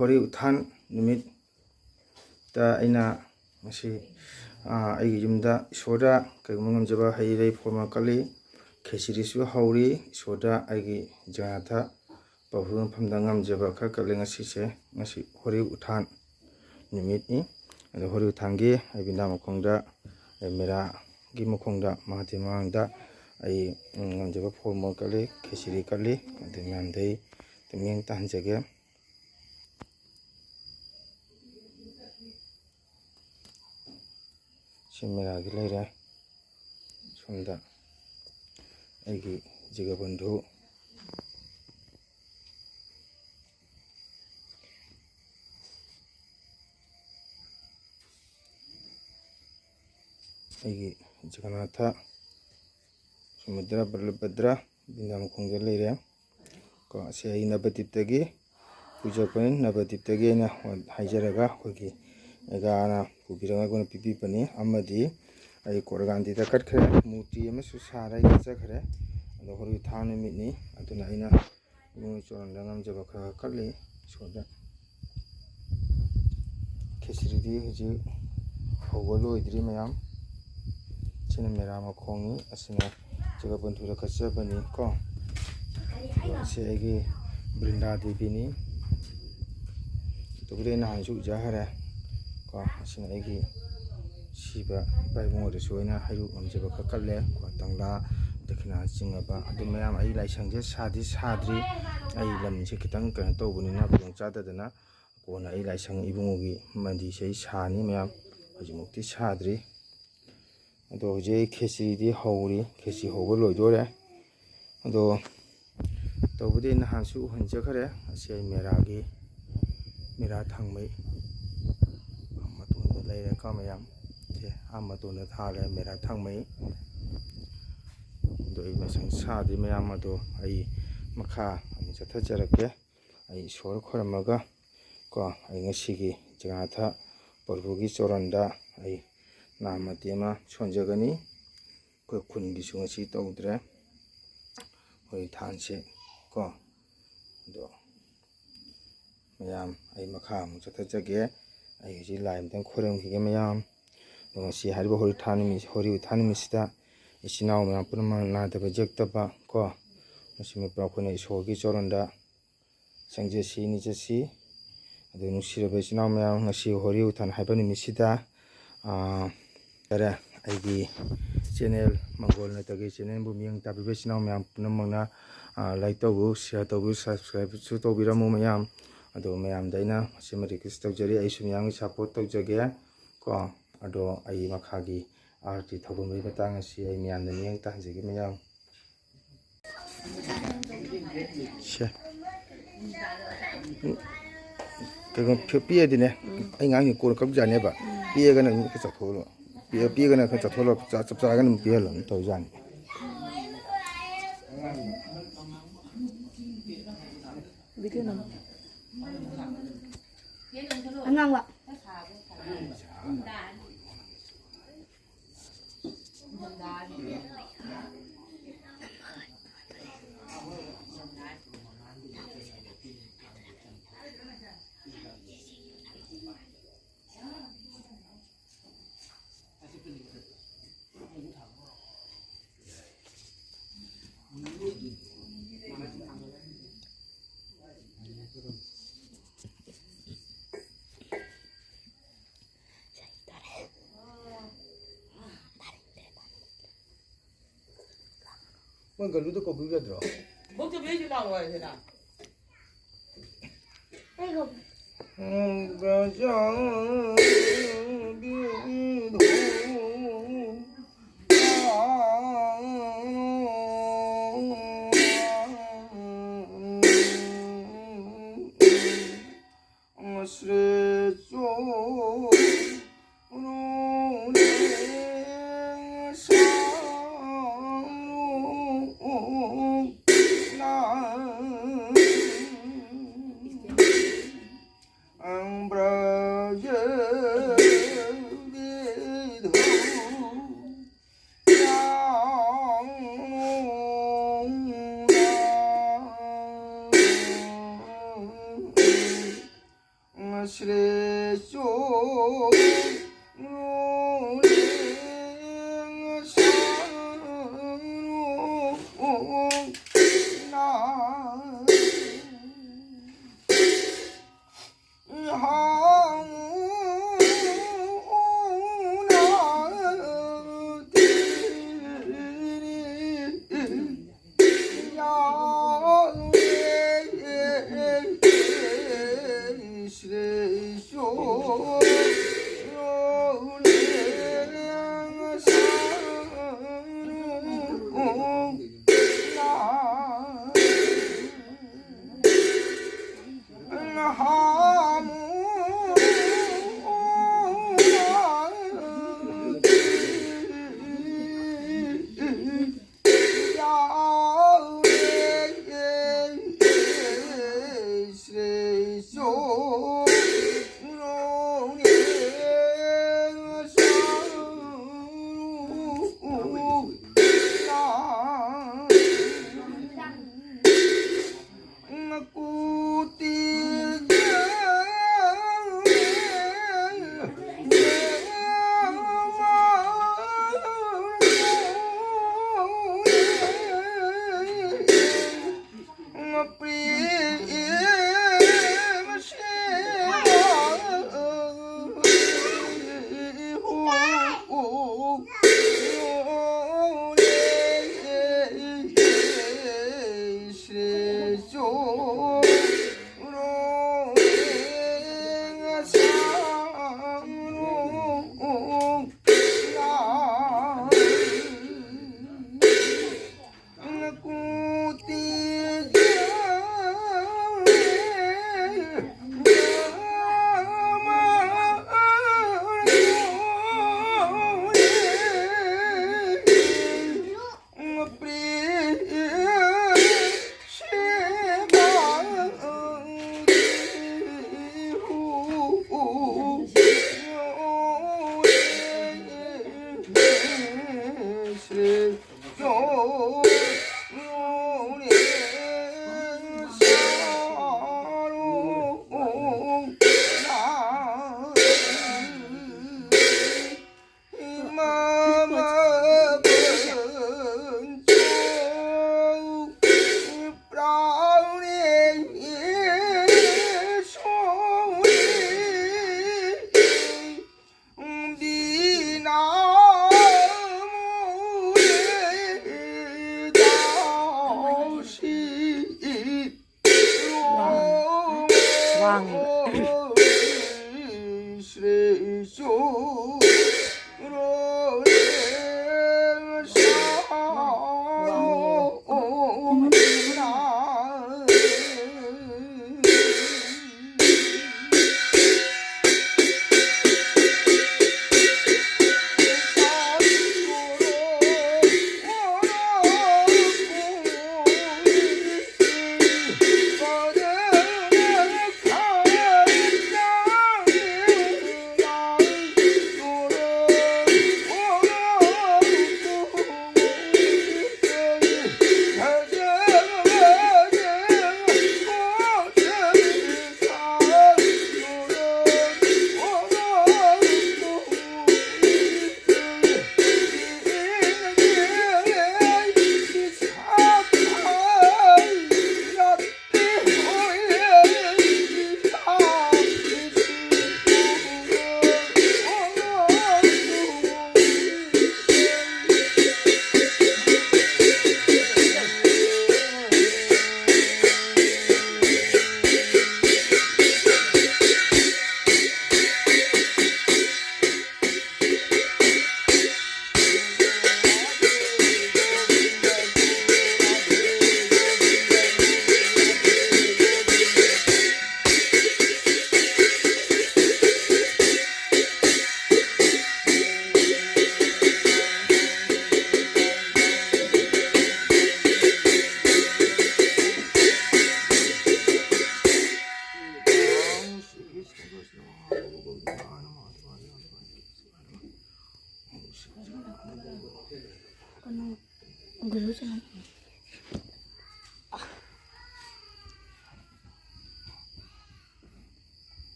hori uthan numit ta aina masi ai yumda isoda kaigumangam jaba hairei forma kali khesiri su hauri isoda ai janatha pahum phamdangam jaba kha kali ngasi se ngasi hori uthan numit ni ado hori uthangi ai binda mokongda mera gi mokongda mahatimangda ai ngamjaba forma kali khesiri kali ade mandei temeng tanjage Mera gilera sonda aigi jigabandhu aigi Jagannatha Samudra Balabhadra bindam khongja leire ko ase ai Navadip tagi puja pain Navadip tagi na haijaraga khogi egana pubiranga gona pipi pani amadi ai korgandi da katkhre muti amasu sarai chakhre ado hori thani mitni aduna aina mu choranda ngamjaba kha kalli soda khesiridi huji hogolo idri mayam china mera ma khongi asina jaga bandhura khachabani ko se agi Brinda Devi ni togre na hanju jahara ko asina agi siba baibong de soina hayu amjaba khakalle ko tangla dakhina chingaba adu mayam ai laisangje sadi sadri ai lamse kitang kan tobuni na bong chada dana ko na ai laisang ibungogi mandi sei sani mayam hajimukti sadri ado je khesiri di hauri khesi hobo loidore ado tobudi na hansu hunje khare ase meragi mera thangmai amatun leire ka mayam amatun thale mera thangmai do I masang sadi mayam ado ai makha amu chathajarake ai sor khoramaga ko ai ngasigi Jagannatha Prabhugi choranda ai namatema sonjagani ko khungi sungasi tawdre hoi thanse ko do mayam ai makha mu chathajage ai ji laim tang khorem khige mayam ngasi haribo hori thani sida isinau mayam purma na da jektaba ko masimi prakhone isogi choronda sangje si ni jesi adu nusiraba isinau mayam ngasi hori uthan haibani misida kare aigi channel mangol na tagi channel bu miyang tabi besina mayam punamangna like tabu share tabu subscribe su tawbiramu mayam ado mayam daina sima request tawjari ai su miyang support tawjage ko ado ai makhagi arti thogumri batang asi ai miyam na miyang tanjage mayam she kagon piye dine ai ngangi ko kap jane ba piye gana ni ka chatholo piye gana ka chatholo chap cha gana piye lo to jan video nam angang wa 뭔가 루도 거 불려 들어 먼저 왜 이리 나와야 되나? 아이고 가장 비도 Ang braje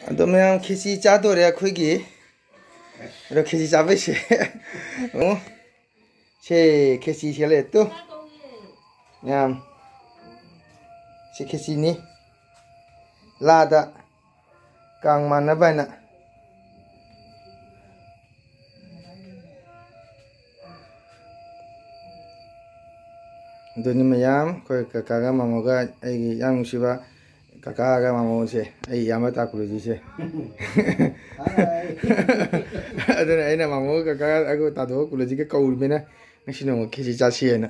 ꯑꯗꯣ ꯃꯌꯥꯝ ꯈꯦꯆꯤ ꯆꯥꯗꯣꯔꯦ ꯑꯩꯈꯣꯏꯒꯤ ꯑꯗꯣ ꯈꯦꯆꯤ ꯆꯥꯕꯩꯁꯦ ꯑꯣ ꯁꯦ ꯈꯦꯆꯤ ꯁꯦꯠꯂꯦ two ꯃꯌꯥꯝ ꯁꯤ ꯈꯦꯆꯤꯅꯤ ꯂꯥꯗ ꯀꯥꯡ ꯃꯥꯟꯅꯕ ꯍꯥꯏꯅ ꯑꯗꯨꯅꯤ ꯃꯌꯥꯝ ꯑꯩꯈꯣꯏ ꯀꯀꯥꯒ ꯃꯃꯣꯒ ꯑꯩꯒꯤ ꯌꯥꯝ ꯅꯨꯡꯁꯤꯕ ꯀꯀꯥꯒ ꯃꯃꯣꯁꯦ ꯑꯩ ꯏꯌꯥꯝꯕ ꯇꯥꯀꯨꯂꯨꯖꯤꯁꯦ ꯑꯗꯨꯅ ꯑꯩꯅ ꯃꯃꯣꯒ ꯀꯀꯥꯒ ꯑꯩꯈꯣꯏ ꯇꯥꯗꯣꯒ ꯀꯨꯂꯨꯖꯤꯒ ꯀꯧꯔꯤꯕꯅꯤꯅ ꯉꯁꯤ ꯅꯣꯡꯃ ꯈꯦꯆꯤ ꯆꯥꯁꯤꯑꯅ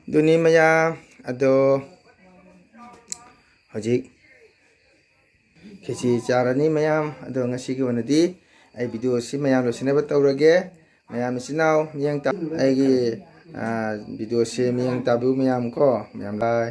ꯑꯗꯨꯅꯤ ꯃꯌꯥꯝ ꯑꯗꯣ ꯍꯧꯖꯤꯛ ꯈꯦꯆꯤ ꯆꯥꯔꯅꯤ ꯃꯌꯥꯝ ꯑꯗꯣ ꯉꯁꯤꯒꯤ ꯑꯣꯏꯅꯗꯤ ꯑꯩ ꯚꯤꯗꯤꯑꯣꯁꯤ ꯃꯌꯥꯝ ꯂꯣꯏꯁꯤꯟꯅꯕ ꯇꯧꯔꯒꯦ ꯃꯌꯥꯝ ꯏꯆꯤꯟ ꯏꯅꯥꯎ ꯃꯤꯠꯌꯦꯡ ꯑꯩꯒꯤ ꯚꯤꯗꯤꯑꯣꯁꯤ ꯃꯤꯠꯌꯦꯡ ꯇꯥꯕꯤꯌꯨ ꯃꯌꯥꯝ ꯀꯣ ꯃꯌꯥꯝ ꯂꯥꯏ